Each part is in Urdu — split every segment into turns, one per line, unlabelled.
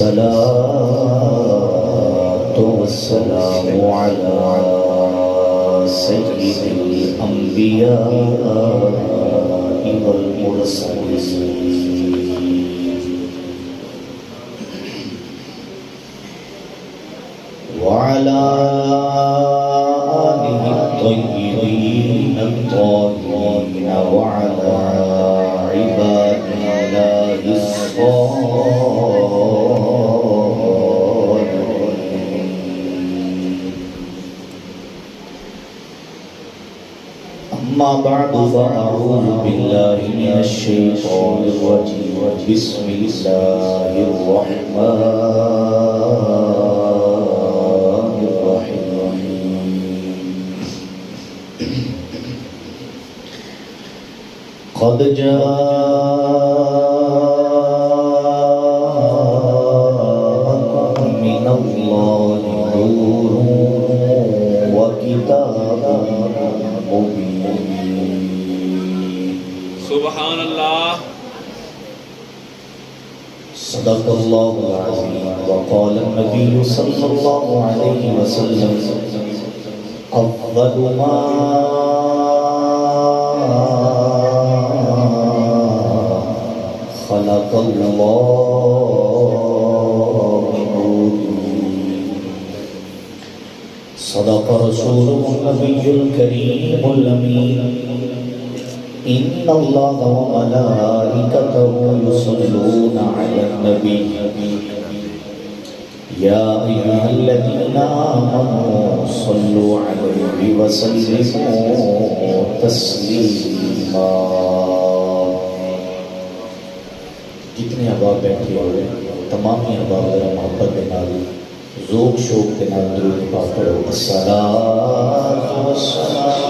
الصلاة والسلام على سيد الأنبياء والمرسلين وعلى آله الطيبين الطاهرين وعلى عباد الله أما بعد فأعوذ بالله من الشيطان الرجيم بسم الله الرحمن الرحيم قد جاءكم من الله نور وكتاب مبين
سبحان اللہ.
صدق الله العظيم وقال النبي صلى الله عليه وسلم أفضل ما خلق الله نور. صدق رسوله النبي الكريم الأمين إن الله وملائكته يصلون على النبي يا أيها الذين آمنوا صلوا عليه وسلموا تسليما. جتنے احباب بیٹھے ہوئے تمام احباب ذرا محبت کے نال ذوق شوق کے نال درود پاک پڑھو. الصلاۃ والسلام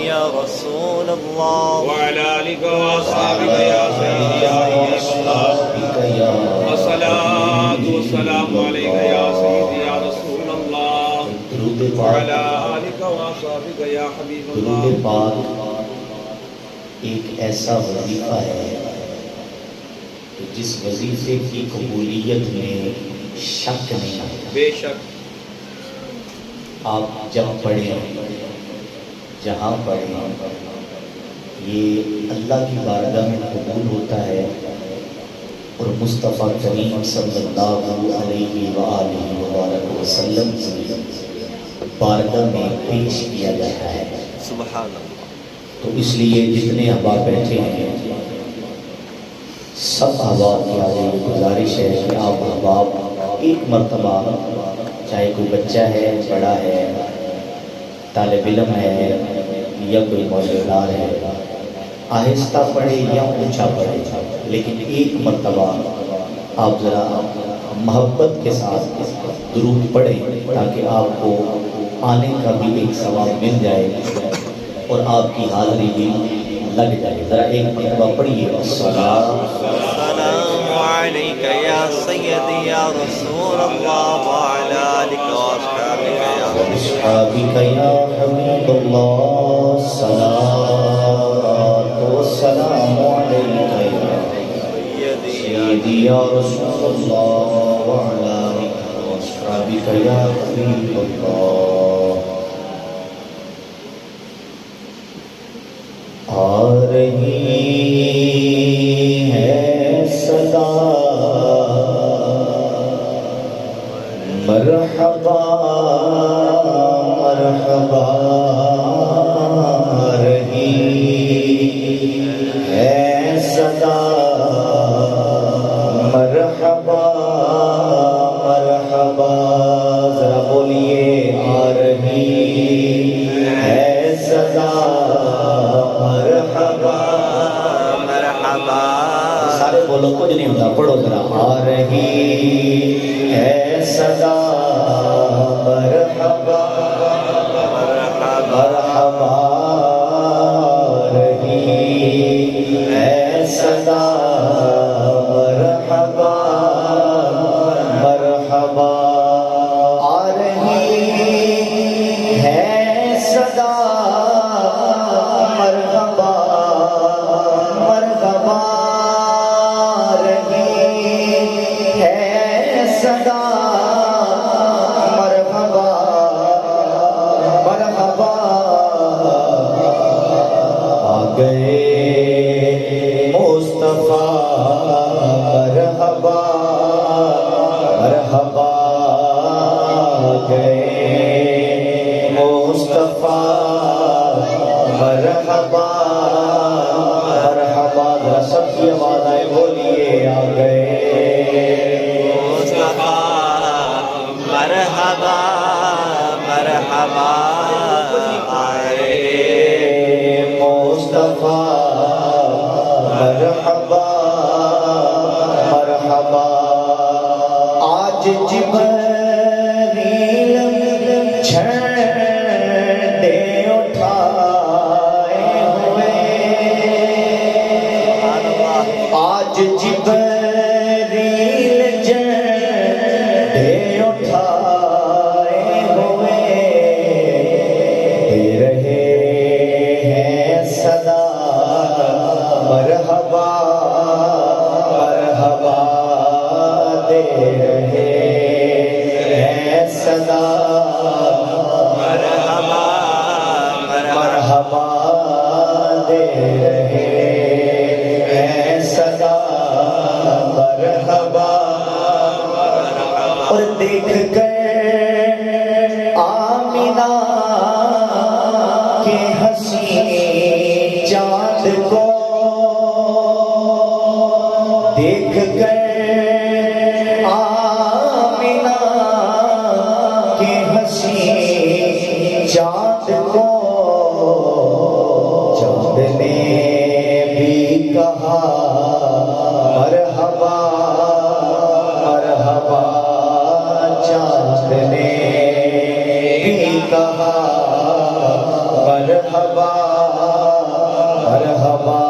يا رسول الله
وعلى آلك وأصحابك يا سيدي يا رسول الله. الصلاة والسلام عليك يا سيدي يا رسول الله وعلى آلك وأصحابك يا حبيب الله.
درود پاک ایک ایسا وظیفہ ہے کہ جس وظیفے کی قبولیت میں شک نہیں ہے.
بے شک
آپ جب پڑھیں جہاں پڑھیں یہ اللہ کی بارگاہ میں قبول ہوتا ہے اور مصطفیٰ کریم صلی اللہ علیہ وآلہ وبارک وسلم کی بارگاہ میں پیش کیا جاتا ہے.
سبحان اللہ.
تو اس لیے جتنے احباب بیٹھے ہیں سب احباب کی آگے گزارش ہے کہ آپ احباب ایک مرتبہ چاہے کوئی بچہ ہے بڑا ہے طالب علم ہے یا کوئی موجودار ہے آہستہ پڑھے یا اونچا پڑھے لیکن ایک مرتبہ آپ ذرا محبت کے ساتھ درود پڑھیں تاکہ آپ کو آنے کا بھی ایک ثواب مل جائے اور آپ کی حاضری بھی لگ جائے. ذرا ایک مرتبہ پڑھیے.
السلام عليك يا سيدي يا رسول الله وعلى آلك وأصحابك
يا حبيب الله. الصلاة والسلام عليك يا سيدي يا رسول الله وعلى آلك وأصحابك يا حبيب الله. آ رہی ہے صدا مرحبا مرحبا آ رہی ہے صدا مرحبا مرحبا. ذرا بولیے آ رہی ہے صدا مرحبا
مرحبا.
سارے بولو کچھ نہیں ہوتا پڑھو ذرا. آ رہی ہے صدا مرحبا مرحبا آ رہی ہے صدا مرحبا مرحبا آ رہی ہے صدا مرحبا مرحبا رہی دے رہے ہیں صدا
مرحبا
مرحبا دے رہے ہیں صدا مرحبا اور دیکھ کر آمینہ کے حسین چاند کو دیکھ کر آمینہ کے حسین چاند کو چاند نے بھی کہا مرحبا مرحبا چاند نے بھی کہا مرحبا مرحبا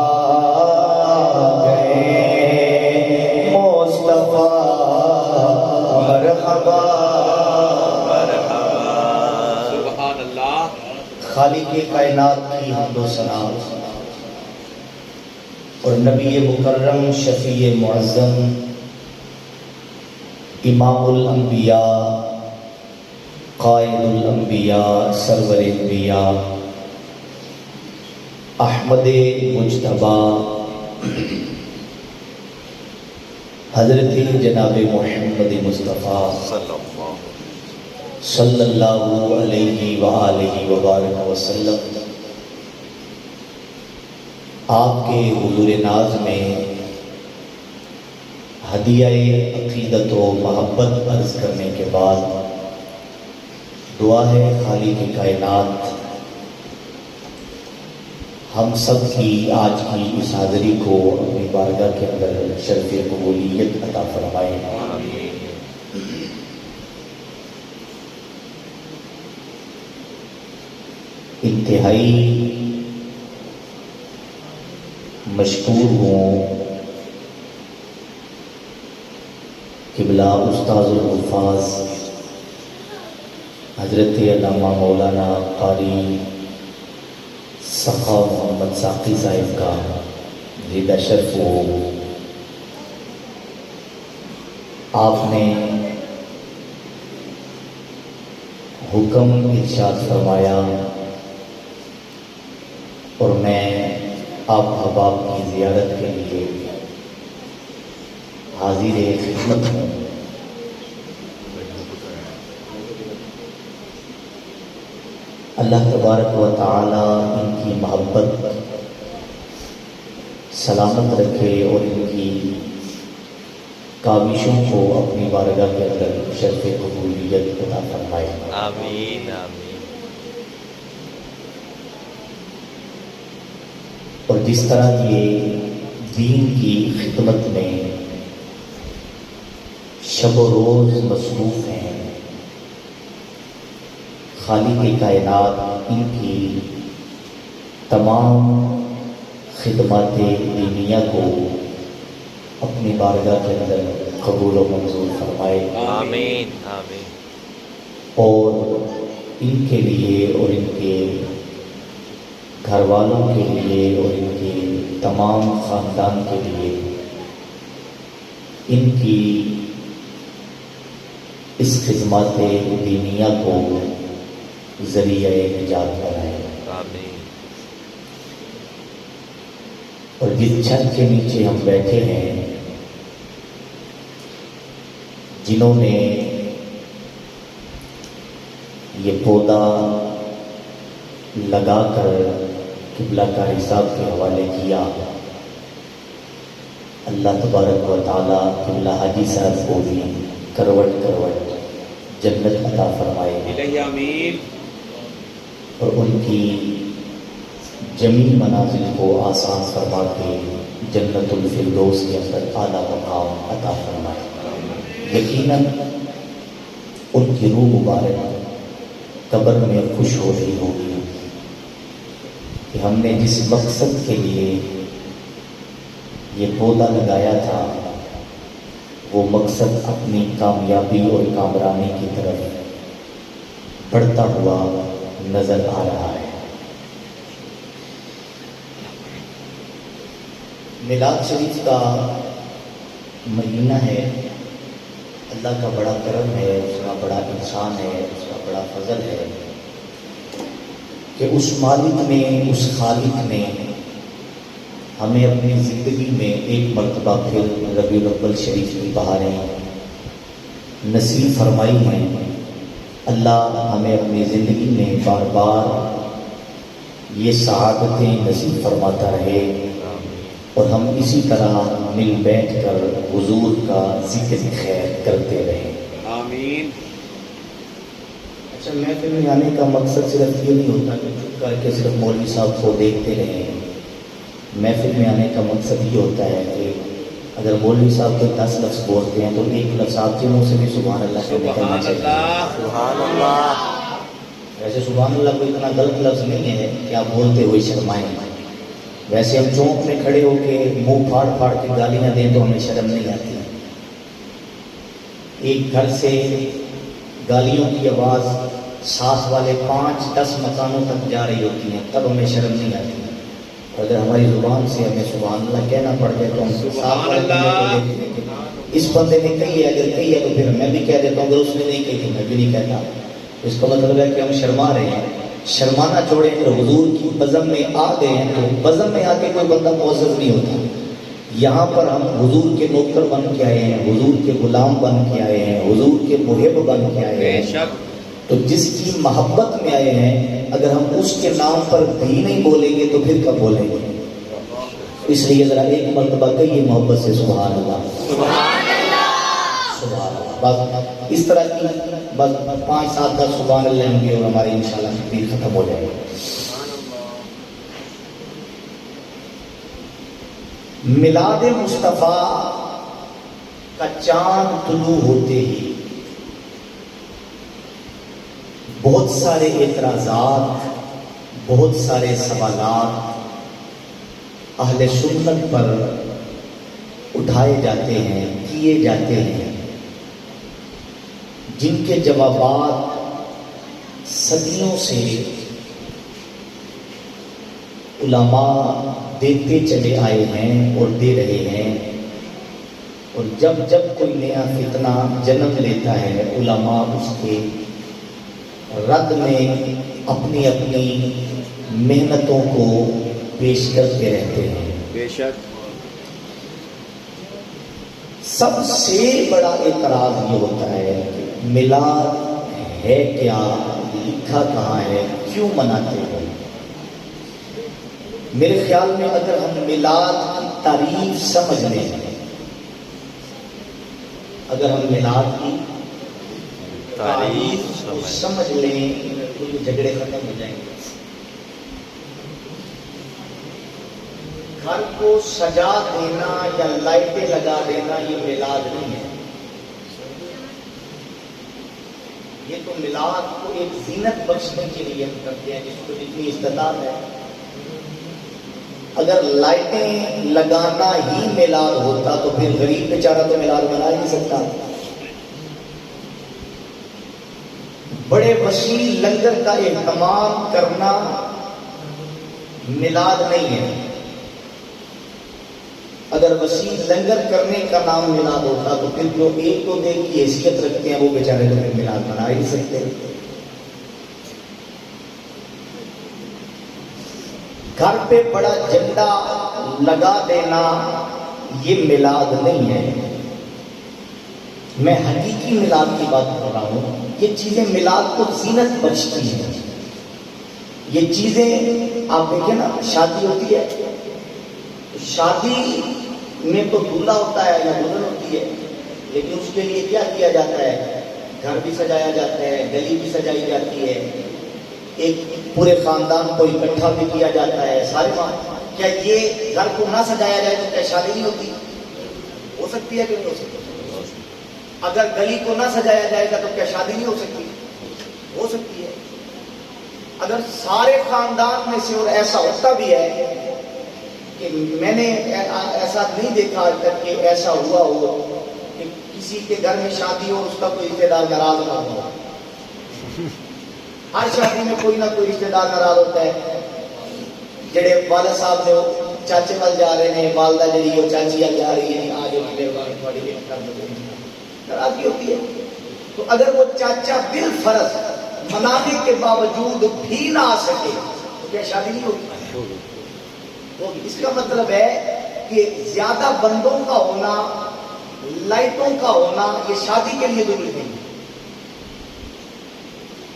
گئے مصطفیٰ مرحبا
سبحان اللہ.
خالق کائنات کی حمد و ثنا اور نبی مکرم شفیع معظم امام الانبیاء قائد الانبیاء سرور انبیاء احمد مجتبی حضرت جناب محمد مصطفیٰ صلی اللہ علیہ وآلہ وبارک وسلم آپ کے حضور ناز میں ہدیہ عقیدت و محبت عرض کرنے کے بعد دعا ہے خالق کائنات ہم سب کی آج کی اس حاضری کو اپنی بارگاہ کے اندر شرف قبولیت عطا فرمائے. انتہائی مشکور ہوں قبلہ استاذ الحفاظ حضرت علامہ مولانا قاری سخا محمد ساقی صاحب کا زیدہ شرف ہو. آپ نے حکم ارشاد فرمایا اور میں آپ احباب کی زیارت کے لیے حاضر خدمت ہوں. اللہ تبارک و تعالی ان کی محبت سلامت رکھے اور ان کی کاوشوں کو اپنی بارگاہ کے اندر شرف قبولیت عطا فرمائے.
آمین آمین.
اور جس طرح یہ دین کی خدمت میں شب و روز مصروف ہیں خالق کائنات ان کی تمام خدمات دینیہ کو اپنی بارگاہ کے اندر قبول و منظور فرمائے.
آمین آمین.
اور ان کے لیے اور ان کے گھر والوں کے لیے اور ان کے تمام خاندان کے لیے ان کی اس خدمات دینیہ کو ذریعہ نجات بنائے.
آمین.
اور جس چھت کے نیچے ہم بیٹھے ہیں جنہوں نے یہ پودا لگا کر قبلہ کاری صاحب کے حوالے کیا اللہ تبارک و تعالیٰ قبلہ حاجی صاحب کو بھی کروٹ کروٹ جنت عطا فرمائے
الہی آمین.
اور ان کی جمیع منازل کو آسان فرما کے جنت الفردوس کے اندر اعلیٰ مقام عطا فرمائے. یقیناً ان کی روح مبارک قبر میں خوش ہو رہی ہوگی کہ ہم نے جس مقصد کے لیے یہ پودا لگایا تھا وہ مقصد اپنی کامیابی اور کامرانی کی طرف بڑھتا ہوا نظر آ رہا ہے. میلاد شریف کا مہینہ ہے اللہ کا بڑا کرم ہے، اس کا بڑا احسان ہے، اس کا بڑا فضل ہے کہ اس مالک نے، اس خالق نے ہمیں اپنی زندگی میں ایک مرتبہ پھر ربیع الاول شریف کی بہاریں نصیب فرمائی ہیں۔ اللہ ہمیں اپنی زندگی میں بار بار یہ سعادتیں نصیب فرماتا رہے اور ہم اسی طرح مل بیٹھ کر حضور کا ذکر خیر کرتے رہیں۔
آمین۔
اچھا، محفل میں آنے کا مقصد صرف یہ نہیں ہوتا کہ چپ کر کے صرف مولوی صاحب کو دیکھتے رہیں۔ محفل میں آنے کا مقصد یہ ہوتا ہے کہ اگر مولوی صاحب کو 10 لفظ بولتے ہیں تو ایک لفظ آپ کے منہ سے بھی سبحان اللہ کا نکلنا چاہیے۔
سبحان اللہ۔
ویسے سبحان اللہ کوئی اتنا غلط لفظ نہیں ہے کہ آپ بولتے ہوئے شرمائیں۔ ویسے ہم چوک میں کھڑے ہو کے منہ پھاڑ پھاڑ کے گالیاں دیں تو ہمیں شرم نہیں آتی۔ ایک گھر سے گالیوں کی آواز ساس والے 5-10 مکانوں تک جا رہی ہوتی ہیں، تب ہمیں شرم نہیں آتی۔ اور اگر ہماری زبان سے ہمیں سبحان اللہ کہنا پڑ جائے تو ہم ساتھ والے بندے کو دیکھتے ہیں کہ اس بندے نے کہی ہے، اگر کہی ہے تو پھر میں بھی کہہ دیتا ہوں، اگر اس نے نہیں کہی تو میں بھی نہیں کہتا۔ اس کا مطلب ہے کہ ہم شرما رہے ہیں۔ شرمانا چھوڑیں، اگر حضور کی بزم میں آ گئے ہیں تو بزم میں آ کے کوئی بندہ معزز نہیں ہوتا۔ یہاں پر ہم حضور کے نوکر بن کے آئے ہیں، حضور کے غلام بن کے آئے ہیں، حضور کے محب بن کے آئے ہیں۔ تو جس کی محبت میں آئے ہیں، اگر ہم اس کے نام پر بھی نہیں بولیں گے تو پھر کب بولیں گے؟ اس لیے ذرا ایک مرتبہ کہیے محبت سے سبحان اللہ، سبحان اللہ، سبحان اللہ۔ بس اس طرح کی بس 5-7-10 سبحان اللہ ہوں گے اور ہماری انشاءاللہ تقریر ختم ہو جائے گی۔ میلاد مصطفیٰ کا چاند طلوع ہوتے ہی بہت سارے اعتراضات، بہت سارے سوالات اہل سنت پر اٹھائے جاتے ہیں، کیے جاتے ہیں، جن کے جوابات صدیوں سے علماء دیتے چلے آئے ہیں اور دے رہے ہیں۔ اور جب جب کوئی نیا فتنہ جنم لیتا ہے، علماء اس کے رد میں اپنی اپنی محنتوں کو پیش کرتے رہتے ہیں۔
بے شک۔
سب سے بڑا اعتراض یہ ہوتا ہے کہ میلاد ہے کیا، لکھا کہاں ہے، کیوں مناتے ہیں؟ میرے خیال میں اگر ہم میلاد کی تعریف سمجھ لیں، اگر ہم میلاد کی تعریف سمجھ لیں تو یہ جھگڑے ختم ہو جائیں گے۔ گھر کو سجا دینا یا لائٹیں لگا دینا یہ میلاد نہیں ہے۔ یہ تو میلاد کو ایک زینت بخشنے کے لیے ہم کرتے ہیں، جس کو جتنی استطاعت ہے۔ اگر لائٹیں لگانا ہی میلاد ہوتا تو پھر غریب بیچارہ تو میلاد بنا ہی نہیں سکتا۔ بڑے وسیع لنگر کا اہتمام کرنا میلاد نہیں ہے۔ اگر وسیع لنگر کرنے کا نام میلاد ہوتا تو پھر جو ایک دو دن کی حیثیت رکھتے ہیں وہ بیچارے تو پھر میلاد بنا ہی نہیں سکتے۔ گھر پہ بڑا جھنڈا لگا دینا یہ میلاد نہیں ہے۔ میں حقیقی میلاد کی بات کر رہا ہوں۔ یہ چیزیں میلاد کو زینت بخشتی ہیں۔ یہ چیزیں آپ دیکھیں نا، شادی ہوتی ہے، شادی میں تو دولہا ہوتا ہے یا دلہن ہوتی ہے، لیکن اس کے لیے کیا کیا جاتا ہے؟ گھر بھی سجایا جاتا ہے، گلی بھی سجائی جاتی ہے، ایک پورے خاندان کو اکٹھا بھی کیا جاتا ہے، سارے کیا یہ گھر کو نہ سجایا جائے تو کیا شادی نہیں ہوتی؟ ہو سکتی ہے کہ نہیں ہو سکتی؟ اگر گلی کو نہ سجایا جائے گا تو کیا شادی نہیں ہو سکتی؟ ہو سکتی ہے۔ اگر سارے خاندان میں سے اور ایسا ہوتا بھی ہے کہ میں نے ایسا نہیں دیکھا آج تک کہ ایسا ہوا ہو کہ کسی کے گھر میں شادی ہو اس کا کوئی رشتے دار ناراض نہ ہو۔ ہر شادی میں کوئی نہ کوئی رشتے دار ناراض ہوتا ہے۔ جڑے والد صاحب نے چاچے وال جا رہے ہیں، والدہ جڑی وہ چاچی جا رہی ہے، آج وہ میرے بار تھوڑی کر دو۔
ناراضگی ہوتی ہے. تو اگر وہ چاچا بالفرض منانے کے باوجود بھی نہ آ سکے تو کیا شادی نہیں ہوگی؟ ہوگی. اس کا مطلب ہے کہ زیادہ بندوں کا ہونا، لائٹوں کا ہونا یہ شادی کے لیے ضروری نہیں.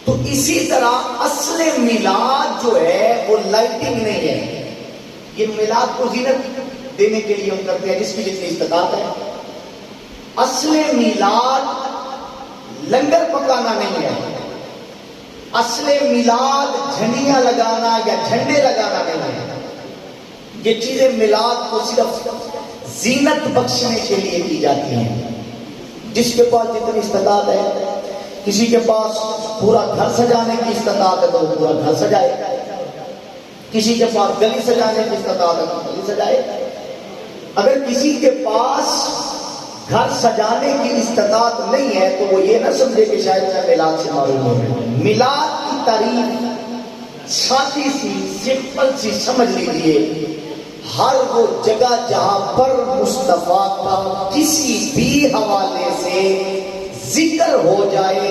تو اسی طرح اصل میلاد جو ہے وہ لائٹنگ نہیں ہے. یہ میلاد کو زینت دینے کے لیے ہم کرتے ہیں جس کی جتنی استطاعت ہے. اصل میلاد لنگر پکانا نہیں ہے. اصل میلاد جھنڈیاں لگانا یا جھنڈے لگانا نہیں ہے. یہ چیزیں میلاد کو صرف زینت بخشنے کے لیے کی جاتی ہیں. جس کے پاس جتنی استطاعت ہے، کسی کے پاس پورا گھر سجانے کی استطاعت ہے تو وہ پورا گھر سجائے، کسی کے پاس گلی سجانے کی استطاعت ہے تو گلی سجائے. اگر کسی کے پاس گھر سجانے کی استطاعت نہیں ہے تو وہ یہ نہ سمجھے کہ شاید میں میلاد سے معروم ہوں. میلاد کی تعریف سادی سی سمپل سی سمجھ لیجیے، ہر وہ جگہ جہاں پر مصطفیٰ کا کسی بھی حوالے سے ذکر ہو جائے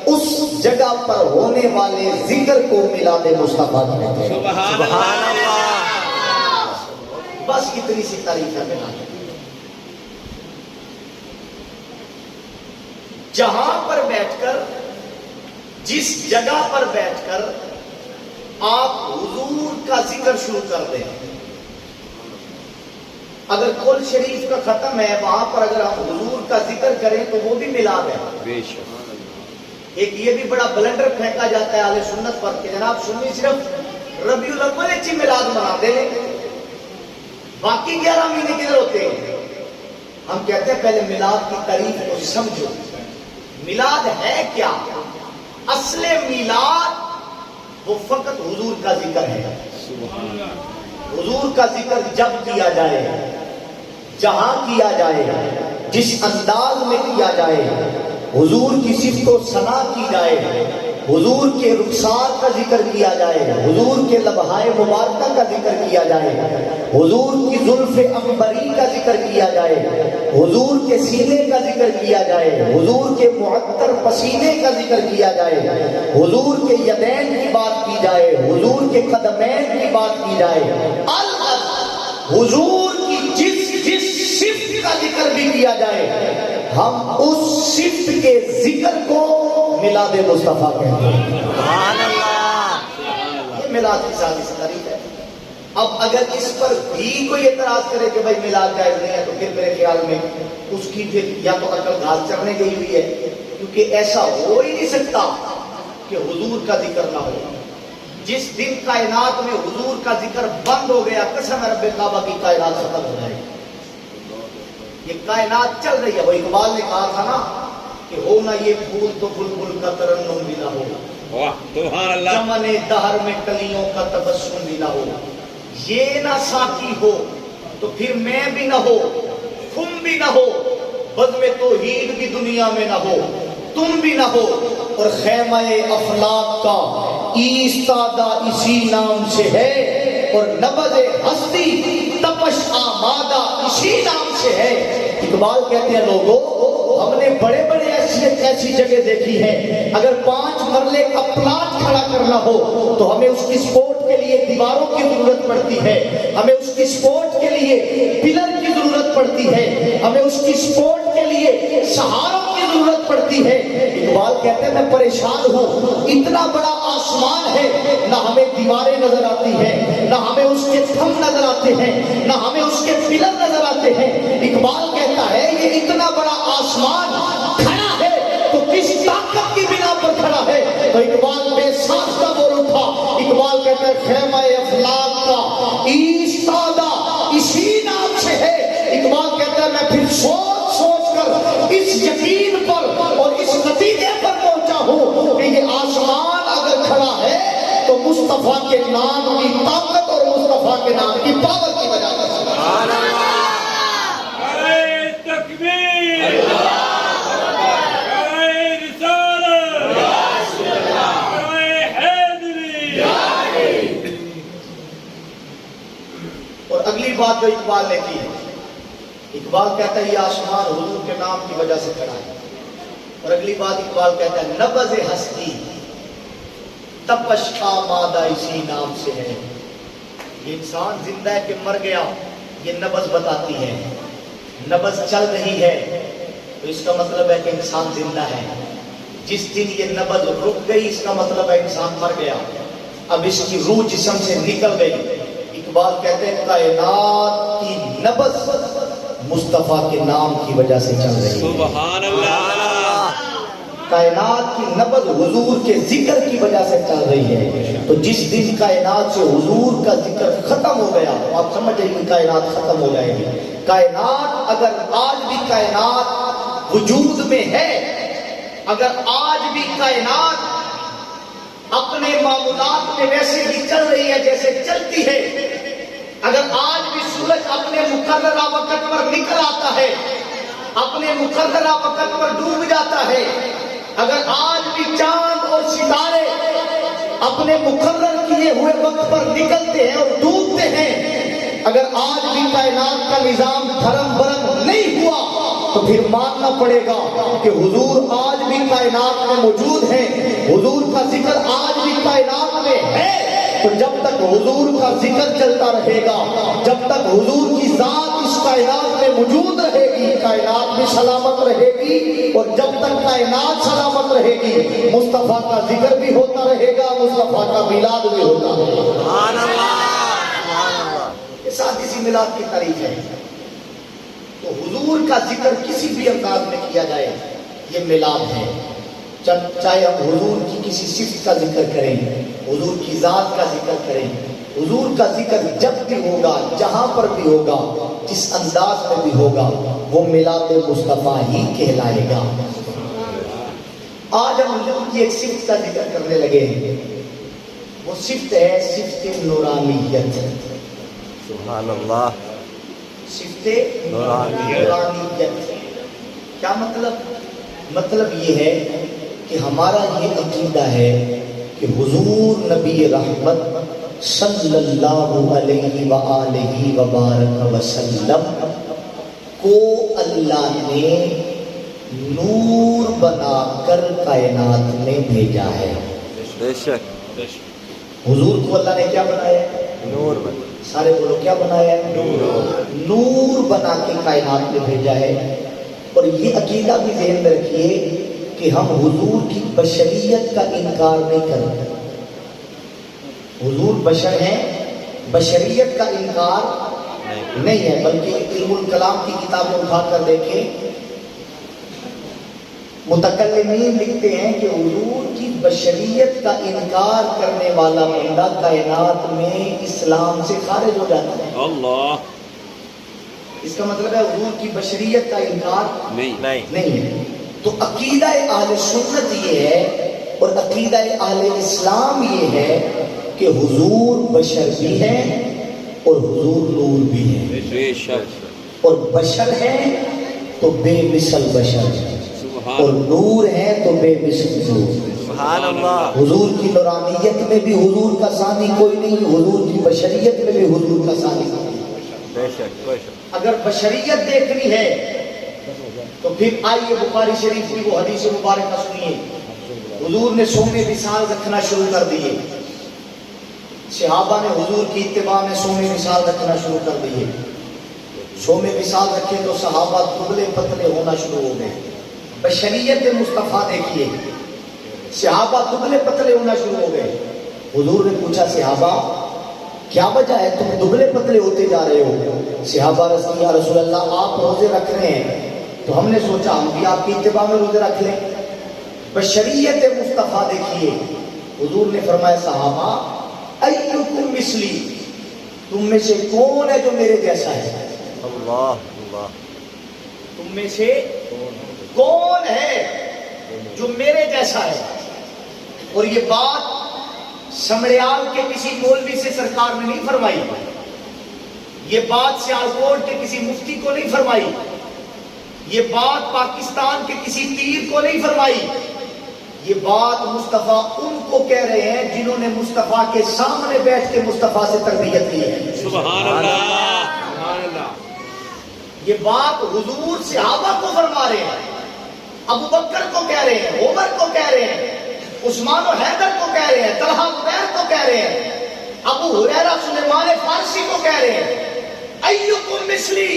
اس جگہ پر ہونے والے ذکر کو میلاد مصطفیٰ کہتے ہیں.
سبحان اللہ.
بس اتنی سی تعریف ہے میلاد. جہاں پر بیٹھ کر، جس جگہ پر بیٹھ کر آپ حضور کا ذکر شروع کر دیں. اگر کل شریف کا ختم ہے وہاں پر اگر آپ حضور کا ذکر کریں تو وہ بھی میلاد ہے. ایک یہ بھی بڑا بلنڈر پھینکا جاتا ہے اہل سنت پر کہ جناب سنی صرف ربیع الاول اچھی میلاد منا دے، باقی 11 مہینے کدھر ہوتے ہیں. ہم کہتے ہیں پہلے میلاد کی تعریف کو سمجھو. میلاد ہے کیا؟ اصل میلاد وہ فقط حضور کا ذکر ہے. حضور کا ذکر جب کیا جائے، جہاں کیا جائے، جس انداز میں کیا جائے، حضور کی صفت و ثنا کی جائے، حضور کے رخسار کا ذکر کیا جائے، حضور کے لبہائے مبارکہ کا ذکر کیا جائے، حضور کی زلف عنبری کا ذکر کیا جائے، حضور کے سینے کا ذکر کیا جائے، حضور کے معطر پسینے کا ذکر کیا جائے، حضور کے یدین کی بات کی جائے، حضور کے قدمین کی بات کی جائے، حضور کی جس صفت کا ذکر بھی کیا جائے، ہم اس صفت کے ذکر کو میلاد مصطفیٰ کہتے ہیں.
سبحان اللہ.
یہ میلاد کی ذاتی تعریف ہے. اب اگر اس پر بھی کوئی اعتراض کرے کہ بھائی میلاد جائز نہیں ہے تو پھر میرے خیال میں اس کی پھر یا تو عقل گھاس چڑھنے گئی ہوئی ہے، کیونکہ ایسا ہو ہی نہیں سکتا کہ حضور کا ذکر نہ ہو. جس دن کائنات میں حضور کا ذکر بند ہو گیا قسم رب کعبہ کی کائنات ختم ہو جائے. یہ کائنات چل رہی ہے. وہ اقبال نے کہا تھا نا کہ ہو نہ یہ پھول تو بلبل کا ترنم بھی نہ ہو،
سبحان اللہ.
چمن دہر میں کلیوں کا تبسم بھی نہ ہو. یہ نہ ساقی ہو تو پھر میں بھی نہ ہو، تم بھی نہ ہو، بزم توحید بھی دنیا میں نہ ہو، تم بھی نہ ہو، اور خیمہ افلاک کا ایستادہ اسی نام سے ہے، اور نبض ہستی تپش آمادہ اسی نام سے ہے. اقبال کہتے ہیں لوگوں ہم نے بڑے بڑے ایسی جگہ دیکھی ہے، اگر 5 مرلے کا پلاٹ کھڑا کرنا ہو تو ہمیں اس کی سپورٹ کے لیے دیواروں کی ضرورت پڑتی ہے، ہمیں اس کی سپورٹ کے لیے پلر کی ضرورت پڑتی ہے، ہمیں اس کی سپورٹ کے لیے سہاروں کی ضرورت پڑتی ہے. اقبال کہتے ہیں میں پریشان ہوں، اتنا بڑا آسمان ہے، نہ ہمیں دیواریں نظر آتی ہیں، نہ ہمیں اس کے تھم نظر آتے ہیں، نہ ہمیں اس کے پلر نظر آتے ہیں. اقبال کہتا ہے یہ اتنا بڑا آسمان کھڑا ہے تو کس طاقت کی بنا پر کھڑا ہے؟ تو اقبال بے ساز کا بول اٹھا. اقبال کہتا ہے خیمہ افلاک کا ایستادہ اسی نام سے ہے. اقبال کہتا ہے میں پھر سوچ کر اس یقین پر اور اس نتیجے پر پہنچا ہوں کہ یہ آسمان اگر کھڑا ہے تو مصطفیٰ کے نام کی طاقت اور مصطفیٰ کے نام کی پاور کی وجہ سے.
سبحان اللہ.
اور اگلی بات جو اقبال نے کی ہے، اقبال کہتا ہے یہ آسمان حضور کے نام کی وجہ سے کھڑا ہے. اور اگلی بات اقبال کہتا ہے نبض ہستی تپش کا مادہ اسی نام سے ہے. یہ انسان زندہ ہے کہ مر گیا یہ نبض بتاتی ہے. نبض چل رہی ہے تو اس کا مطلب ہے کہ انسان زندہ ہے. جس دن یہ نبض رک گئی اس کا مطلب ہے انسان مر گیا. اب اس کی روح جسم سے نکل گئی. اقبال کہتے ہیں کائنات کی نبض مصطفیٰ کے نام کی وجہ سے چل رہی ہے.
سبحان اللہ.
کائنات کی نبض حضور کے ذکر کی وجہ سے چل رہی ہے. تو جس دن کائنات سے حضور کا ذکر ختم ہو گیا تو آپ سمجھ جائیے کہ کائنات ختم ہو جائے گی. کائنات اگر آج بھی کائنات وجود میں ہے, اگر آج بھی کائنات اپنے معمولات میں ویسے ہی چل رہی ہے جیسے چلتی ہے, اگر آج بھی سورج اپنے مقررہ وقت پر نکل آتا ہے, اپنے مقررہ وقت پر ڈوب جاتا ہے, اگر آج بھی چاند اور ستارے اپنے مقرر کیے ہوئے وقت پر نکلتے ہیں اور ڈوبتے ہیں, اگر آج بھی کائنات کا نظام دھرم برم نہیں ہوا تو پھر ماننا پڑے گا کہ حضور آج بھی کائنات میں موجود ہیں, حضور کا ذکر آج بھی کائنات میں ہے. تو جب تک حضور کا ذکر چلتا رہے گا, جب تک حضور کی ذات اس کائنات میں موجود رہے گی, کائنات بھی سلامت رہے گی. اور جب تک کائنات سلامت رہے گی مصطفیٰ کا ذکر بھی ہوتا رہے گا, مصطفیٰ کا میلاد بھی ہوتا رہے گا.
سبحان اللہ.
یہ سادی سی میلاد کی تعریف ہے. تو حضور کا ذکر کسی بھی انداز میں کیا جائے یہ میلاد ہے. چاہے ہم حضور کی کسی صفت کا ذکر کریں, حضور کی ذات کا ذکر کریں, حضور کا ذکر جب بھی ہوگا, جہاں پر بھی ہوگا, جس انداز میں بھی ہوگا, وہ میلاد مصطفیٰ ہی کہلائے گا. آج ہم حضور کی ایک صفت کا ذکر کرنے لگے ہیں. وہ صفت ہے صفت نورانیت.
سبحان اللہ.
صفت نورانیت کیا مطلب؟ مطلب یہ ہے کہ ہمارا یہ عقیدہ ہے کہ حضور نبی رحمت صلی اللہ علیہ وآلہ وبارک وسلم کو اللہ نے نور بنا کر کائنات میں بھیجا ہے.
بے شک.
حضور کو اللہ نے کیا بنایا؟
نور بنا.
سارے بولو کیا بنایا ہے؟ نور بنا کے کائنات میں بھیجا ہے. اور یہ عقیدہ بھی ذہن میں رکھیے کہ ہم حضور کی بشریت کا انکار نہیں کرتے. حضور بشر ہیں, بشریت کا انکار نہیں ہے, بلکہ علم الکلام کی کتابیں اٹھا کر دیکھیں, متکلمین لکھتے ہیں کہ حضور کی بشریت کا انکار کرنے والا بندہ کائنات میں اسلام سے خارج ہو جاتا ہے.
اللہ.
اس کا مطلب ہے حضور کی بشریت کا انکار
نہیں.
ہے. تو عقیدہ اہل سنت یہ ہے اور عقیدہ اہل اسلام یہ ہے کہ حضور بشر بھی ہیں اور حضور نور بھی ہیں.
بے شک.
اور بشر ہیں تو بے مثل بشر, اور نور ہیں تو بے مثل نور.
سبحان اللہ.
حضور کی نورانیت میں بھی حضور کا ثانی کوئی نہیں, حضور کی بشریت میں بھی حضور کا ثانی کوئی نہیں.
بے شک. بے شک.
اگر بشریت دیکھنی ہے تو پھر آئیے بخاری شریف کی وہ حدیث مبارکہ سنیے. حضور نے صوم وصال رکھنا شروع کر دیے, صحابہ نے حضور کی اتباع میں صوم وصال رکھنا شروع کر دیے. صوم وصال رکھے تو صحابہ دبلے پتلے ہونا شروع ہو گئے. بشریت مصطفیٰ دیکھیے, صحابہ دبلے پتلے ہونا شروع ہو گئے. حضور نے پوچھا صحابہ کیا وجہ ہے تم دبلے پتلے ہوتے جا رہے ہو؟ صحابہ رضی یا رسول اللہ آپ روزے رکھ رہے ہیں تو ہم نے سوچا ہم بھی آپ کی اتباع میں روزے رکھ لیں. بشریت مصطفیٰ دیکھیے. حضور نے فرمایا صحابہ ایکم مثلی, تم میں سے کون ہے جو میرے جیسا ہے؟
اللہ. اللہ.
تم میں سے کون ہے جو میرے جیسا ہے؟ اور یہ بات سمڑیال کے کسی مولوی سے سرکار نے نہیں فرمائی, یہ بات سیالکوٹ کے کسی مفتی کو نہیں فرمائی, یہ بات پاکستان کے کسی پیر کو نہیں فرمائی, یہ بات مصطفیٰ ان کو کہہ رہے ہیں جنہوں نے مصطفیٰ کے سامنے بیٹھ کے مصطفیٰ سے تربیت لی ہے.
سبحان اللہ. سبحان اللہ.
یہ بات حضور صحابہ کو فرما رہے ہیں، ابو بکر کو کہہ رہے ہیں، عمر کو کہہ رہے ہیں، عثمان و حیدر کو کہہ رہے ہیں، طلحہ زبیر کو کہہ رہے ہیں، ابو ہریرہ سلیمان فارسی کو کہہ رہے ہیں، ایکم مثلی،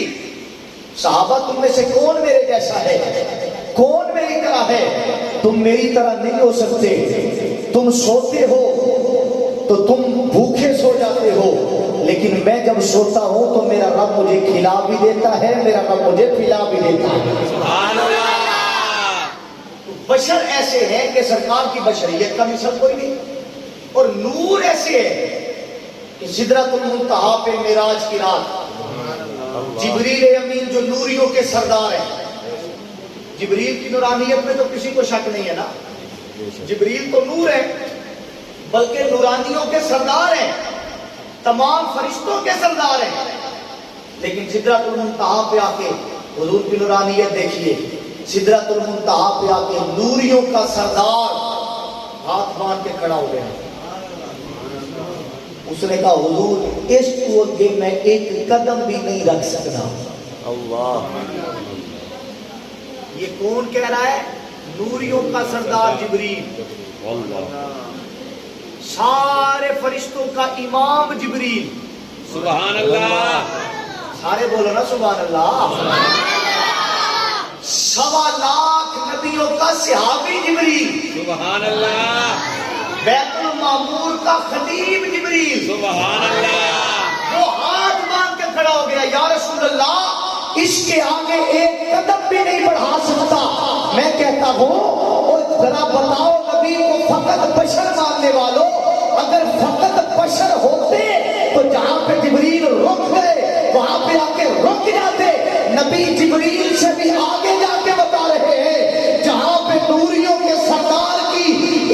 صحابہ تم میں سے کون میرے جیسا ہے، کون میری طرح ہے؟ تم میری طرح نہیں ہو سکتے، تم سوتے ہو تو تم بھوکے سو جاتے ہو، لیکن میں جب سوتا ہوں تو میرا رب مجھے کھلا بھی دیتا ہے، میرا رب مجھے پلا بھی دیتا ہے۔
سبحان اللہ۔
بشر ایسے ہیں کہ سرکار کی بشریت کا مثل کوئی نہیں، اور نور ایسے ہے کہ سدرۃ المنتہا پہ معراج کی رات جبریل امین جو نوریوں کے سردار ہیں، جبریل کی نورانیت میں تو کسی کو شک نہیں ہے نا، جبریل تو نور ہے، بلکہ نورانیوں کے سردار ہیں، تمام فرشتوں کے سردار ہیں، لیکن سدرۃ المنتہا پہ آ کے حضور کی نورانیت دیکھیے، سدرۃ المنتہا پہ آ کے نوریوں کا سردار ہاتھ باندھ کے کھڑا ہو گیا، اس نے کہا حضور اس کو آگے میں ایک قدم بھی نہیں رکھ سکتا۔
اللہ،
یہ کون کہہ رہا ہے؟ نوریوں کا سردار جبریل، سارے فرشتوں کا امام جبریل،
سبحان اللہ۔
سارے بولو نا سبحان اللہ۔ 1.25 لاکھ نبیوں کا صحابی جبریل،
سبحان اللہ۔
بیت المعمور کا خدیم جبریل،
سبحان اللہ۔
وہ ہاتھ باندھ کے کھڑا ہو گیا، یا رسول اللہ اس کے آگے ایک قدم بھی نہیں بڑھا سکتا۔ میں کہتا ہوں اور ذرا بتاؤ نبی کو فقط بشر ماننے والوں، اگر فقط بشر ہوتے تو جہاں پہ جبریل رک گئے وہاں پہ آ کے رک جاتے۔ نبی جبریل سے بھی آگے جا کے بتا رہے ہیں، جہاں پہ نوریوں کے سردار کی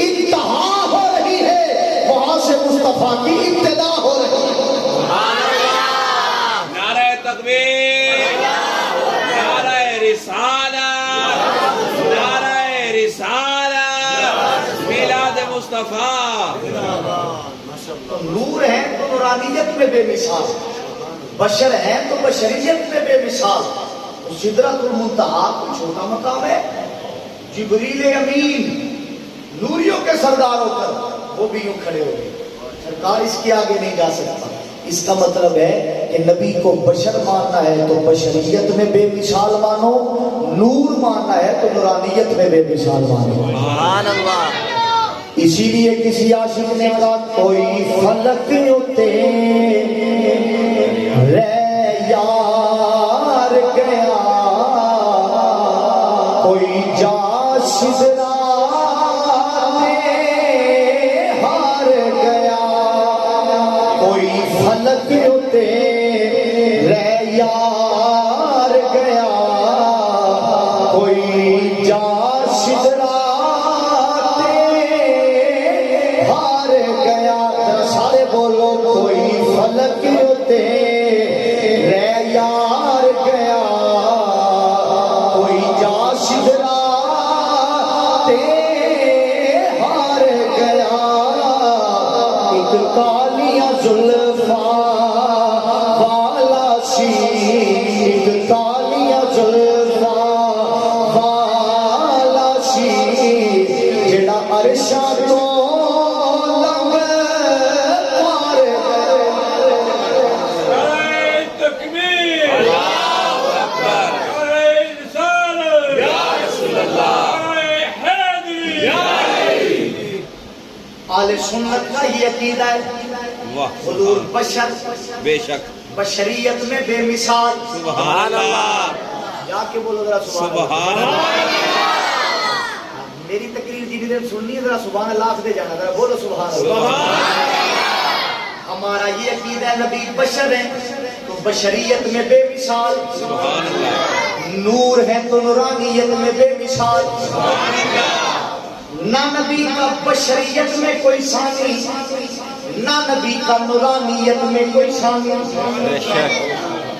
انتہا ہو رہی ہے وہاں سے مصطفیٰ کی ابتدا ہو رہی ہے۔
نعرہ تکبیر، نعرہ رسالت، نعرہ رسالت، میلاد مصطفیٰ۔
تو نور ہیں تو نورانیت میں بے مثال، بشر ہیں تو بشریت میں بے مثال۔ سدرۃ المنتہا کوئی چھوٹا مقام ہے؟ جبریل امین نوریوں کے سردار ہو کر وہ بھی یوں کھڑے ہو گئے، سرکار اس کے آگے نہیں جا سکتا۔ اس کا مطلب ہے کہ نبی کو بشر ماننا ہے تو بشریت میں بے مثال مانو، نور ماننا ہے تو نورانیت میں بے مثال مانو۔
سبحان اللہ۔
اسی لیے کسی عاشق نے کہا کوئی فلک ہوتے رے یار گیا، کوئی جاشد ہار گیا، کوئی فلک ہوتے رے یار گیا، کوئی جاشد ہار گیا۔ سارے بولو کوئی فلک ہوتے رے یار گیا، کوئی جاشد ہار گیا، ایک کالیاں زلفاں والا سی، ایک کالیاں زلفاں والا سی، جڑا عرشاں تو لنگ پار
نعرہ تکبیر، اللہ اکبر، نعرہ رسالت، یا رسول اللہ، نعرہ حیدری۔
اہل سنت کا یہ عقیدہ ہے،
واہ،
حضور بشر،
بے شک،
بشریت میں بے مثال۔
سبحان اللہ،
جا کے بولو ذرا
سبحان اللہ۔
میری تقریر جی نے سننی ہے، ذرا سبحان اللہ سے جانا، ذرا بولو سبحان اللہ۔ ہمارا یہ عقیدہ ہے نبی بشر ہیں تو بشریت میں بے مثال،
سبحان اللہ،
نور ہے تو نورانیت میں بے مثال،
سبحان اللہ،
نہ نبی کا بشریت میں کوئی ثانی، نہ نبی کا نورانیت میں کوئی ثانی۔
بے شک،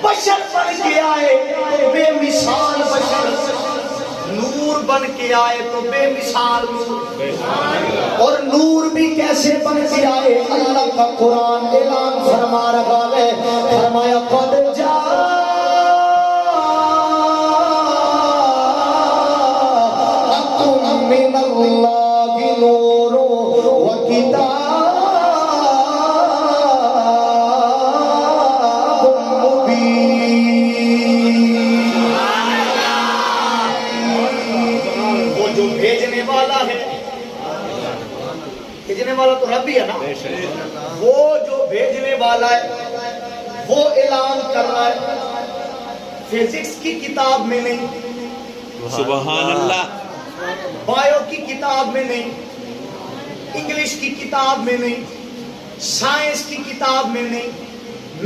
بشر بن کے آئے تو بے مثال بشر، نور بن کے آئے تو بے مثال نور۔ اور نور بھی کیسے بن کے آئے؟ اللہ کا قرآن اعلان فرما رہا ہے، فرمایا قد جاءکم من اللہ نور و کتاب مبین. وہ جو بھیجنے والا ہے، بھیجنے والا تو رب ہی ہے نا، وہ جو بھیجنے والا ہے وہ اعلان کر رہا ہے. فزکس کی کتاب میں نہیں،
سبحان اللہ.
بایو کی کتاب میں نہیں، انگلش کی کتاب میں نہیں، سائنس کی کتاب میں نہیں،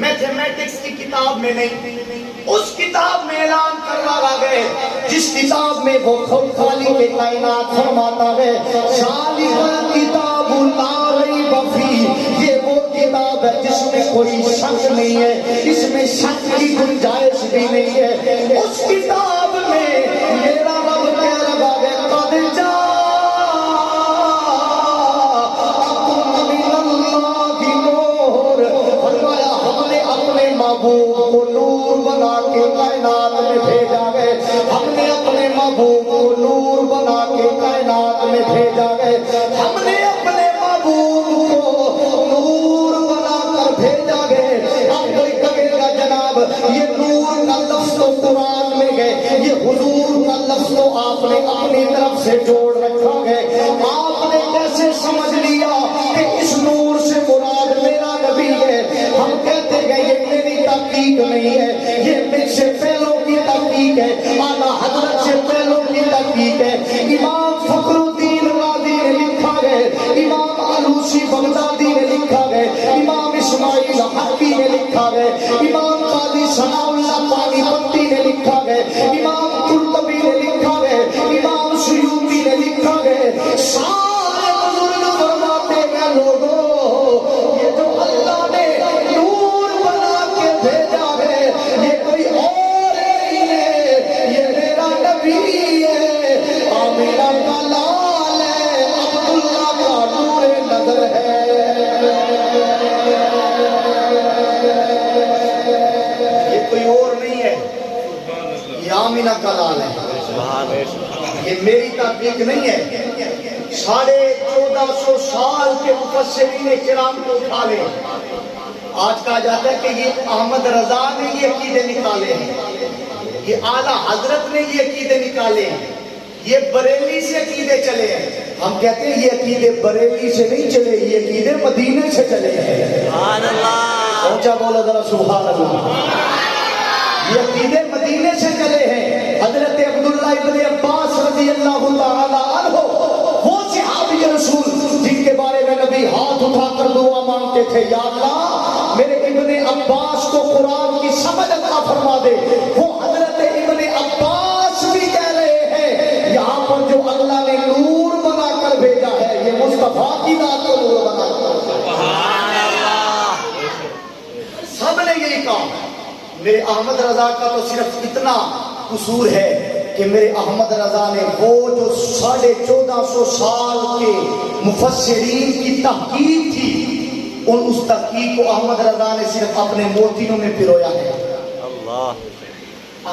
میتھمیٹکس کی کتاب میں نہیں، اس کتاب میں اعلان کر رہا ہے جس کتاب میں وہ خود خالق کائنات فرماتا ہے ذالک الکتاب لا ریب فیہ، یہ وہ کتاب ہے جس میں کوئی شک نہیں ہے، اس میں شک کی گنجائش بھی نہیں ہے. اس کتاب میں میرا رب کہہ رہا ہے قد جاءکم من اللہ نور، فرمایا ہم نے اپنے محبوب کو نور بنا کے کائنات میں بھیجا ہے، ہم نے اپنے محبوب کو نور بنا کے کائنات میں بھیجا ہے، ہم نے اپنے محبوب کو نور بنا کر بھیجا ہے. اب کوئی کہے گا جناب یہ نور کا لفظ تو قرآن میں ہے، یہ حضور کا لفظ تو آپ نے اپنی طرف سے جوڑ رکھا ہے، آپ نے کیسے سمجھ لیا کہ اس نور سے مراد میرا نبی ہے؟ ہم کہتے ہیں یہ میری تحقیق نہیں ہے، یہ مجھ سے پہلوں کی تحقیق ہے، اعلیٰ حضرت سے پہلوں کی تحقیق ہے. امام فخر الدین رازی نے لکھا ہے، امام آلوسی بغدادی نے لکھا ہے، امام اسماعیل حقی نے لکھا ہے، امام قاضی ثناء اللہ پانی پتی نے لکھا ہے، امام قرطبی نے لکھا ہے، امام سیوطی نے لکھا ہے. سارے بزرگ فرماتے ہیں لوگوں یہ جو اللہ نے نور بنا کے بھیجا ہے یہ کوئی اور نہیں ہے، یہ میرا نبی ہے، آمینہ کا لال ہے، عبداللہ کا نور نظر ہے. یہ کوئی اور نہیں ہے، یہ آمینہ کا لال ہے. یہ میری تحقیق نہیں ہے. 1450 سال کے مفسرین کرام کو اٹھا لیں. آج کہا جاتا ہے کہ یہ احمد رضا نے یہ عقیدے نکالے ہیں، یہ اعلیٰ حضرت نے یہ عقیدے نکالے ہیں، یہ بریلی سے عقیدے چلے ہیں. ہم کہتے ہیں یہ عقیدے بریلی سے نہیں چلے، یہ عقیدے مدینے سے چلے ہیں.
سبحان اللہ.
اونچا بولا ذرا سبحان اللہ. یہ عقیدے مدینے سے چلے ہیں. حضرت عبداللہ ابن عباس رضی اللہ تعالی عنہ وہ صحابی رسول جن کے بارے میں نبی ہاتھ اٹھا کر دعا مانگتے تھے یا اللہ میرے ابن عباس کو قرآن کی سمجھ عطا فرما دے. وہ حضرت ابن عباس بھی کہہ رہے ہیں یہاں پر جو اللہ نے نور بنا کر بھیجا ہے یہ مصطفیٰ کی ذات کو نور بنا کر. سب نے یہی کہا. میرے احمد رضا کا تو صرف اتنا قصور ہے کہ میرے احمد رضا نے وہ جو 1450 سال کے مفسرین کی تحقیق تھی اس تحقیق کو احمد رضا نے صرف اپنے موتینوں میں پرویا ہے.
اللہ.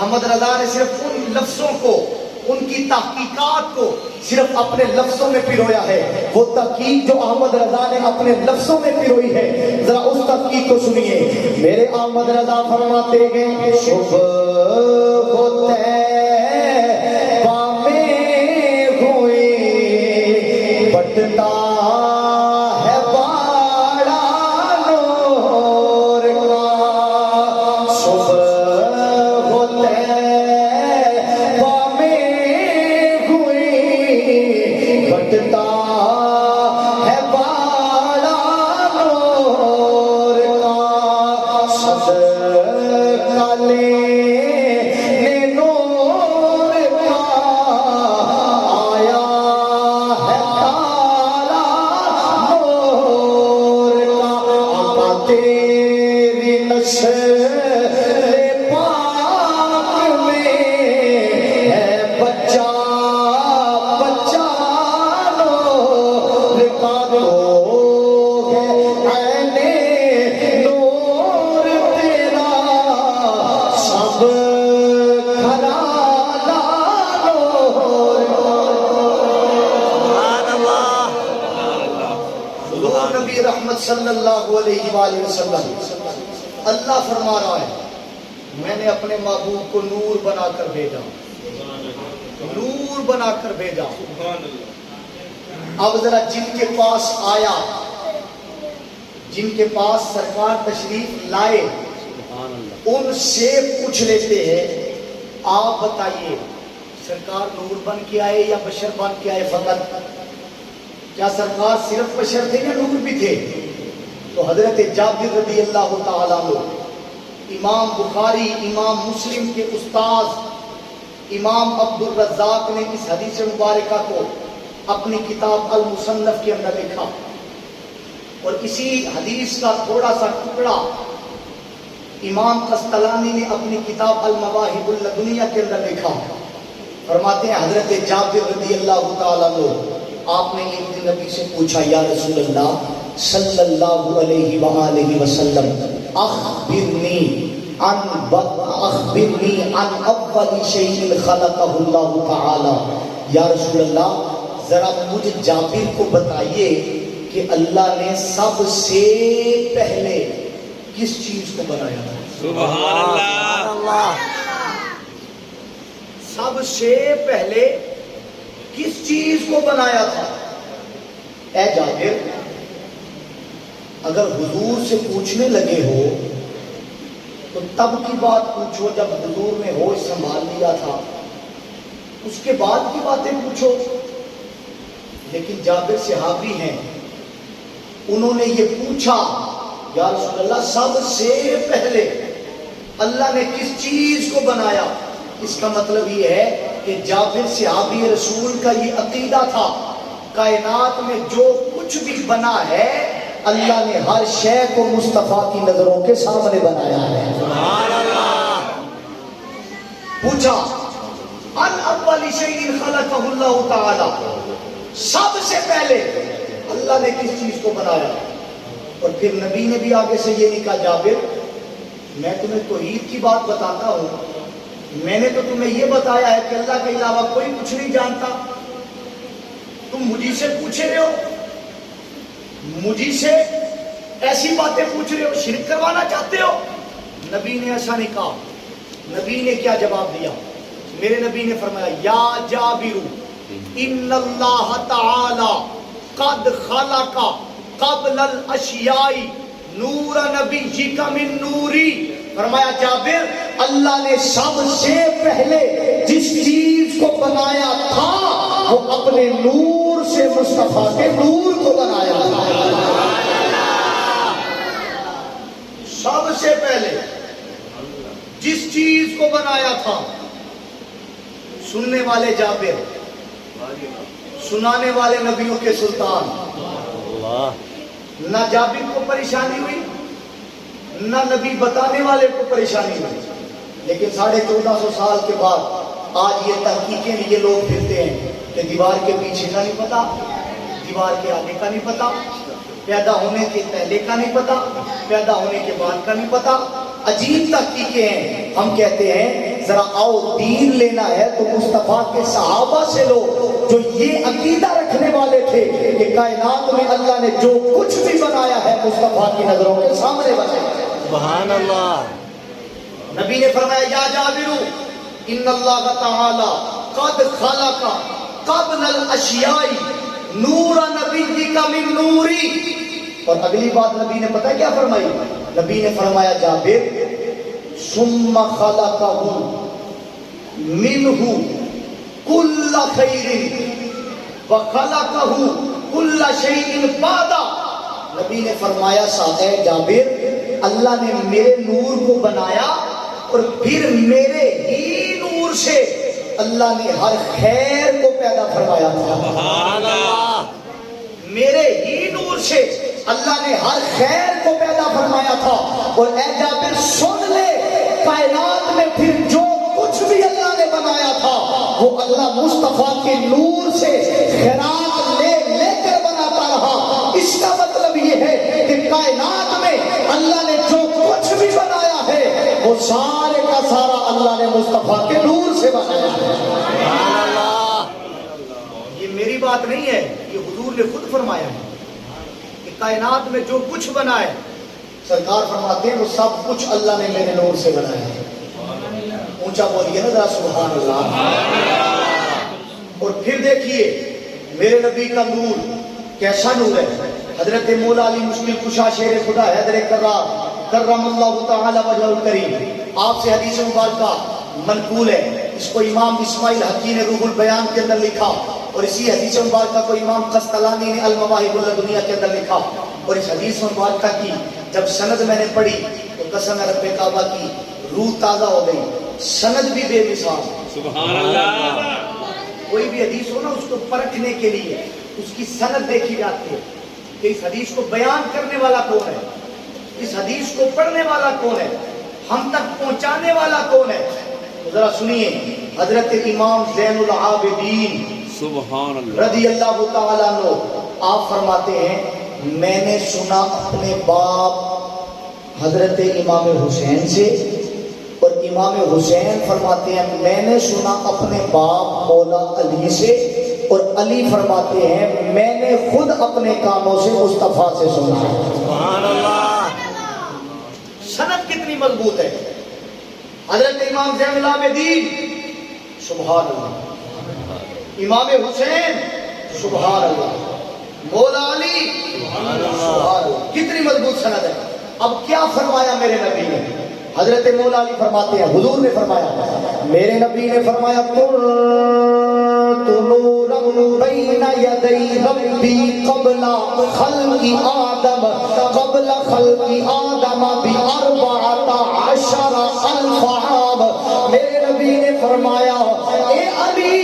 احمد رضا نے صرف ان لفظوں کو ان کی تحقیقات کو صرف اپنے لفظوں میں پرویا ہے. وہ تحقیق جو احمد رضا نے اپنے لفظوں میں پروئی ہے ذرا اس تحقیق کو سنیے. میرے احمد رضا فرماتے ہیں صبح ہوتے بٹتا ہے باڑا نور کا. صبح ہوتے بامیں ہوئی بٹتا ہے باڑا نور کا. صدقہ لینے نور صلی اللہ علیہ وآلہ وسلم اللہ فرما رہا ہے میں نے اپنے محبوب کو نور بنا کر بھیجا، نور بنا کر بھیجا۔ اب ذرا جن کے پاس آیا، جن کے پاس سرکار تشریف لائے، ان سے پوچھ لیتے ہیں آپ بتائیے سرکار نور بن کے آئے یا بشر بن کے آئے فقط؟ کیا سرکار صرف بشر تھے یا نور بھی تھے؟ تو حضرت جابر رضی اللہ تعالیٰ عنہ، امام بخاری امام مسلم کے استاد امام عبد الرزاق نے اس حدیث مبارکہ کو اپنی کتاب المصنف کے اندر لکھا، اور اسی حدیث کا تھوڑا سا ٹکڑا امام قسطلانی نے اپنی کتاب المواہب اللدنیہ کے اندر لکھا۔ فرماتے ہیں حضرت جابر رضی اللہ تعالیٰ عنہ آپ نے ایک دن نبی سے پوچھا یا رسول اللہ صلی اللہ علیہ وآلہ وسلم اخبرنی عن اول شیء خلقہ اللہ تعالی، یا رسول اللہ ذرا مجھے جابر کو بتائیے کہ اللہ نے سب سے پہلے کس چیز کو بنایا تھا؟
سبحان اللہ۔
سب سے پہلے کس چیز کو بنایا تھا؟ اے جابر اگر حضور سے پوچھنے لگے ہو تو تب کی بات پوچھو جب حضور نے ہوش سنبھال لیا تھا، اس کے بعد کی باتیں پوچھو۔ لیکن جابر صحابی ہیں، انہوں نے یہ پوچھا یا رسول اللہ سب سے پہلے اللہ نے کس چیز کو بنایا؟ اس کا مطلب یہ ہے کہ جابر صحابی رسول کا یہ عقیدہ تھا کائنات میں جو کچھ بھی بنا ہے اللہ نے ہر شے کو مصطفیٰ کی نظروں کے سامنے بنایا ہے۔
سبحان اللہ۔
پوچھا ان اول شیء خلقہ اللہ تعالی، سب سے پہلے اللہ نے کس چیز کو بنایا؟ اور پھر نبی نے بھی آگے سے یہ نہیں کہا جابر میں تمہیں توحید کی بات بتاتا ہوں، میں نے تو تمہیں یہ بتایا ہے کہ اللہ کے علاوہ کوئی کچھ نہیں جانتا، تم مجھے سے پوچھ رہے ہو، مجھے سے ایسی باتیں پوچھ رہے ہو، شرک کروانا چاہتے ہو؟ نبی نے ایسا نہیں کہا۔ نبی نے کیا جواب دیا؟ میرے نبی نے فرمایا یا جابر ان اللہ تعالی قد خلق قبل الاشیاء نور نبیک من نوری۔ فرمایا جابر اللہ نے سب سے پہلے جس چیز کو بنایا تھا وہ اپنے نور سے مصطفیٰ کے نور کو بنایا تھا۔ سب سے پہلے جس چیز کو بنایا تھا، سننے والے جابر، سنانے والے نبیوں کے سلطان۔ نہ جابر کو پریشانی ہوئی نہ نبی بتانے والے کو پریشانی ہوئی، لیکن 1450 سال کے بعد آج یہ تحقیقیں یہ لوگ پھرتے ہیں کہ دیوار کے پیچھے کا نہیں پتا، دیوار کے آگے کا نہیں پتا، پیدا ہونے کے پہلے کا نہیں پتا، پیدا ہونے کے بعد کا نہیں پتا۔ عجیب تحقیقیں ہیں۔ ہم کہتے ہیں ذرا آؤ دین لینا ہے تو مصطفیٰ کے صحابہ سے لو جو یہ عقیدہ رکھنے والے تھے کہ کائنات میں اللہ نے جو کچھ بھی بنایا ہے مصطفیٰ کی نظروں کے سامنے بنایا ہے۔
سبحان اللہ۔
نبی نے فرمایا یا جابر ان اللہ تعالی قد خلق قبل الاشیاء نور نبیک من نوری۔ اور اگلی بات نبی نے پتہ کیا فرمائی؟ نبی نے فرمایا جابر ثم خلقہ منہ کل خیر وخلقہ کل شیء بعد۔ نبی نے فرمایا اے جابر اللہ نے میرے نور کو بنایا اور پھر میرے ہی نور سے اللہ نے ہر خیر کو پیدا فرمایا تھا۔
سبحان اللہ۔
میرے ہی نور سے اللہ نے ہر خیر کو پیدا فرمایا تھا۔ اور اے جابر سن لے کائنات میں پھر جو کچھ بھی اللہ نے بنایا تھا وہ اللہ مصطفیٰ کے نور سے خیرات لے لے کر بناتا رہا۔ اس کا مطلب یہ ہے کہ کائنات میں اللہ نے جو کچھ بھی بنایا ہے وہ سارے کا سارا اللہ نے مصطفیٰ کے نور سے بنایا ہے۔
سبحان اللہ۔
یہ میری بات نہیں ہے، یہ حضور نے خود فرمایا ہے کہ کائنات میں جو کچھ بنا ہے سرکار فرماتے ہیں وہ سب کچھ اللہ نے میرے نور سے بنایا ہے. اونچا بولیے نا ذرا سبحان اللہ. اور پھر دیکھیے میرے نبی کا نور کیسا نور ہے. حضرت مولا علی مشکل کشا شیر خدا حیدر کرار کرم اللہ تعالی وجہ الکریم آپ سے حدیث مبارکہ منقول ہے. اس کو امام اسماعیل حقی نے روح البیان کے اندر لکھا اور اسی حدیث مبارکہ کو امام قسطلانی نے المواہب الدنیا کے اندر لکھا. اور اس حدیث مبارکہ کی جب سند میں نے پڑھی تو قسم رب کعبہ کی روح تازہ ہو گئی. سند بھی بے مثال.
سبحان اللہ.
کوئی بھی حدیث ہو نا اس کو پرکھنے کے لیے اس کی سند دیکھی جاتی ہے کہ اس حدیث کو بیان کرنے والا کون ہے, اس حدیث کو پڑھنے والا کون ہے, ہم تک پہنچانے والا کون ہے. تو ذرا سنیے حضرت امام زین العابدین
سبحان اللہ
رضی اللہ تعالیٰ عنہ آپ فرماتے ہیں میں نے سنا اپنے باپ حضرت امام حسین سے, اور امام حسین فرماتے ہیں میں نے سنا اپنے باپ مولا علی سے, اور علی فرماتے ہیں میں نے خود اپنے کانوں سے مصطفیٰ سے سنا.
سبحان اللہ.
سند کتنی مضبوط ہے. حضرت امام زین العابدین سبحان اللہ, امام حسین سبحان اللہ, مولا علی سبحان اللہ. کتنی مضبوط سند ہے. اب کیا فرمایا میرے نبی نے. حضرت مولا علی فرماتے ہیں حضور نے فرمایا میرے نبی نے فرمایا كنت نورا بين يدي ربي قبل خلق آدم ب14,000 عام. میرے نبی نے فرمایا اے علی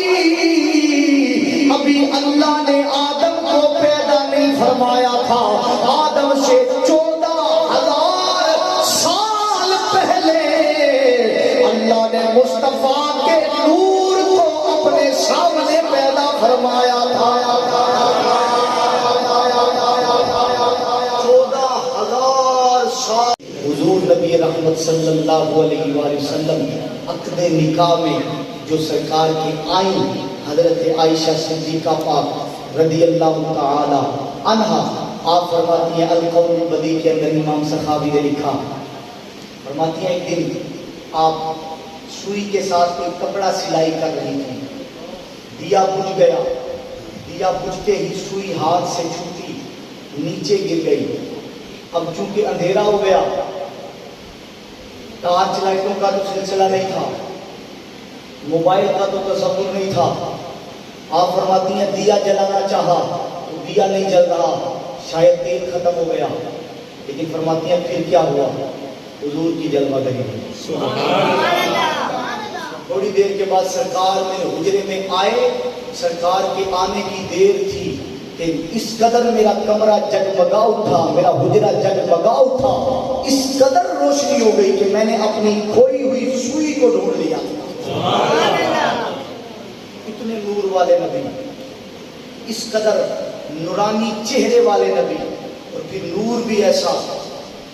ابھی اللہ نے آدم کو پیدا نہیں فرمایا تھا, آدم سے 14,000 سال پہلے اللہ نے مصطفیٰ کے نور کو اپنے سامنے پیدا فرمایا تھا. 14,000 سال حضور نبی رحمت صلی اللہ علیہ وآلہ وسلم عقد نکاح میں جو سرکار کی آئیں حضرت عائشہ صدیقہ پاک رضی اللہ تعالی عنہا آپ فرماتی ہیں القول البدیع کے اندر امام سخاوی نے لکھا فرماتی ہیں ایک دن آپ سوئی کے ساتھ کوئی کپڑا سلائی کر رہی تھی, دیا بجھ گیا, دیا بجھتے ہی سوئی ہاتھ سے چھوٹی نیچے گر گئی. اب چونکہ اندھیرا ہو گیا, ٹارچ لائٹوں کا تو سلسلہ نہیں تھا, موبائل کا تو تصور نہیں تھا. آپ فرماتی ہیں دیا جلانا چاہا تو دیا نہیں جل رہا, شاید تیل ختم ہو گیا. لیکن فرماتی ہیں پھر کیا ہوا, حضور کی جلوہ گری. تھوڑی دیر کے بعد سرکار میں حجرے میں آئے, سرکار کے آنے کی دیر تھی کہ اس قدر میرا کمرہ جگمگا اٹھا, میرا حجرہ جگمگا اٹھا, اس قدر روشنی ہو گئی کہ میں نے اپنی کھوئی ہوئی سوئی کو ڈھونڈ لیا. اتنے نور والے نبی, اس قدر نورانی چہرے والے نبی, اور پھر نور بھی ایسا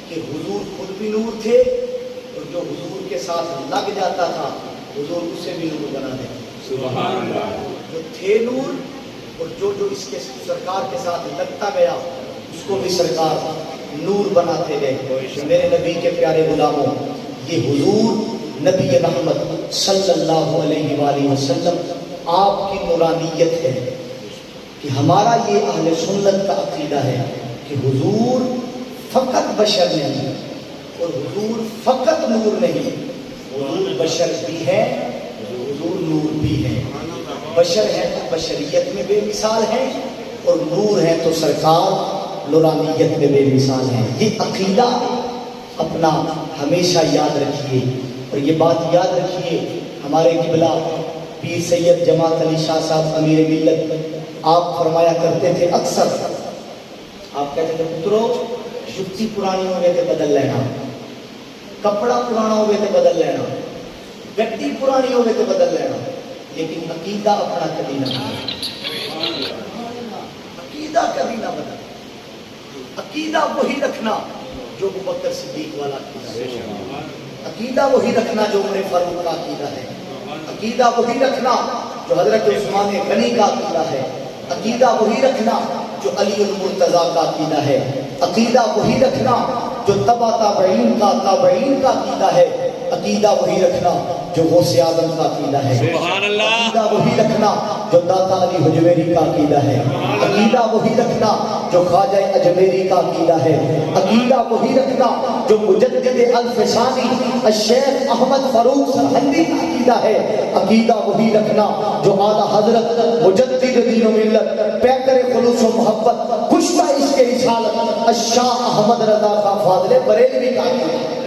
کہ حضور خود بھی نور تھے, اور جو حضور کے ساتھ لگ جاتا تھا حضور اسے بھی نور بنا دے.
سبحان اللہ.
جو تھے نور اور جو اس کے سرکار کے ساتھ لگتا گیا اس کو بھی سرکار نور بناتے گئے. میرے نبی کے پیارے غلاموں, یہ حضور نبی رحمت صلی اللہ علیہ وآلہ وسلم آپ کی نورانیت ہے کہ ہمارا یہ اہل سنت کا عقیدہ ہے کہ حضور فقط بشر نہیں اور حضور فقط نور نہیں, حضور بشر بھی ہے, حضور نور بھی ہے. بشر ہے تو بشریت میں بے مثال ہے, اور نور ہے تو سرکار نورانیت میں بے مثال ہے. یہ عقیدہ اپنا ہمیشہ یاد رکھیے, اور یہ بات یاد رکھیے ہمارے قبلہ پیر سید جماعت علی شاہ صاحب امیر ملت آپ فرمایا کرتے تھے اکثر, آپ کہتے تھے پترو جتی پرانی ہو گئے تھے بدل لینا, کپڑا پرانا ہو گئے تھے بدل لینا, گٹی پرانی ہو گئے تھے بدل لینا, لیکن عقیدہ اپنا کبھی نہ بدل. عقیدہ کبھی نہ بدل. عقیدہ وہی رکھنا جو ابوبکر صدیق والا عقیدہ ہے, عقیدہ وہی رکھنا جو عمر فاروق کا عقیدہ ہے, عقیدہ وہی رکھنا جو حضرت عثمان غنی کا عقیدہ ہے, عقیدہ وہی رکھنا جو علی المرتضیٰ کا عقیدہ ہے، عقیدہ وہی رکھنا جو تبع تابعین کا عقیدہ ہے، عقیدہ وہی رکھنا جو غوث اعظم کا عقیدہ ہے،
سبحان اللہ،
عقیدہ وہی رکھنا جو داتا علی حجویری کا عقیدہ ہے، عقیدہ وہی رکھنا جو خواجہ اجمیری کا عقیدہ ہے، عقیدہ وہی رکھنا جو مجدد الفسانی الشیخ احمد فاروق سرہندی کا عقیدہ ہے، عقیدہ وہی رکھنا جو اعلیٰ حضرت مجدد دین و ملت پیکر خلوص و محبت کشتہ عشق رسالت الشاہ احمد رضا خان فاضل بریلوی کا عقیدہ ہے۔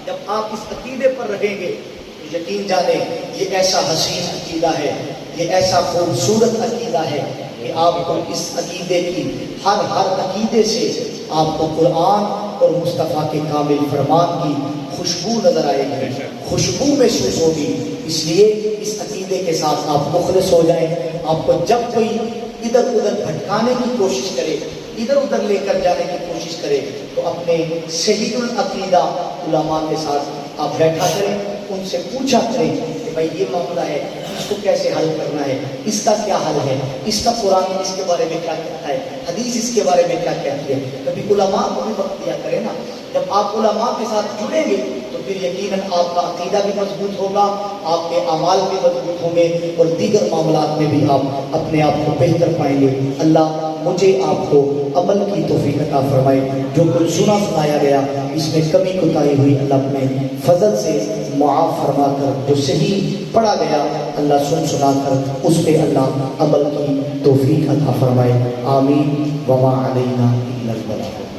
جب آپ اس عقیدے پر رہیں گے تو یقین جانیں یہ ایسا حسین عقیدہ ہے، یہ ایسا خوبصورت عقیدہ ہے کہ آپ کو اس عقیدے کی ہر عقیدے سے آپ کو قرآن اور مصطفیٰ کے کامل فرمان کی خوشبو نظر آئے گی، خوشبو محسوس ہوگی۔ اس لیے اس عقیدے کے ساتھ آپ مخلص ہو جائیں۔ آپ کو جب کوئی ادھر ادھر بھٹکانے کی کوشش کرے، ادھر ادھر لے کر جانے کی کوشش کرے تو اپنے صحیح العقیدہ علماء کے ساتھ آپ بیٹھا کریں، ان سے پوچھا کریں کہ بھائی یہ معاملہ ہے، اس کو کیسے حل کرنا ہے، اس کا کیا حل ہے، اس کا قرآن اس کے بارے میں کیا کہتا ہے، حدیث اس کے بارے میں کیا کہتی ہے۔ کبھی علماء کو بھی وقت دیا کریں نا۔ جب آپ علماء کے ساتھ جڑیں گے تو پھر یقیناً آپ کا عقیدہ بھی مضبوط ہوگا، آپ کے اعمال بھی مضبوط ہوں گے اور دیگر معاملات میں بھی آپ اپنے آپ کو بہتر پائیں گے۔ اللہ مجھے آپ کو عمل کی توفیق عطا فرمائے۔ جو کچھ سنا سنایا گیا اس میں کمی کوتاہی ہوئی اللہ اپنے فضل سے معاف فرما کر، جو صحیح پڑھا گیا اللہ سن سنا کر اس پہ اللہ عمل کی توفیق عطا فرمائے۔ آمین۔ وما علینا الا البلاغ۔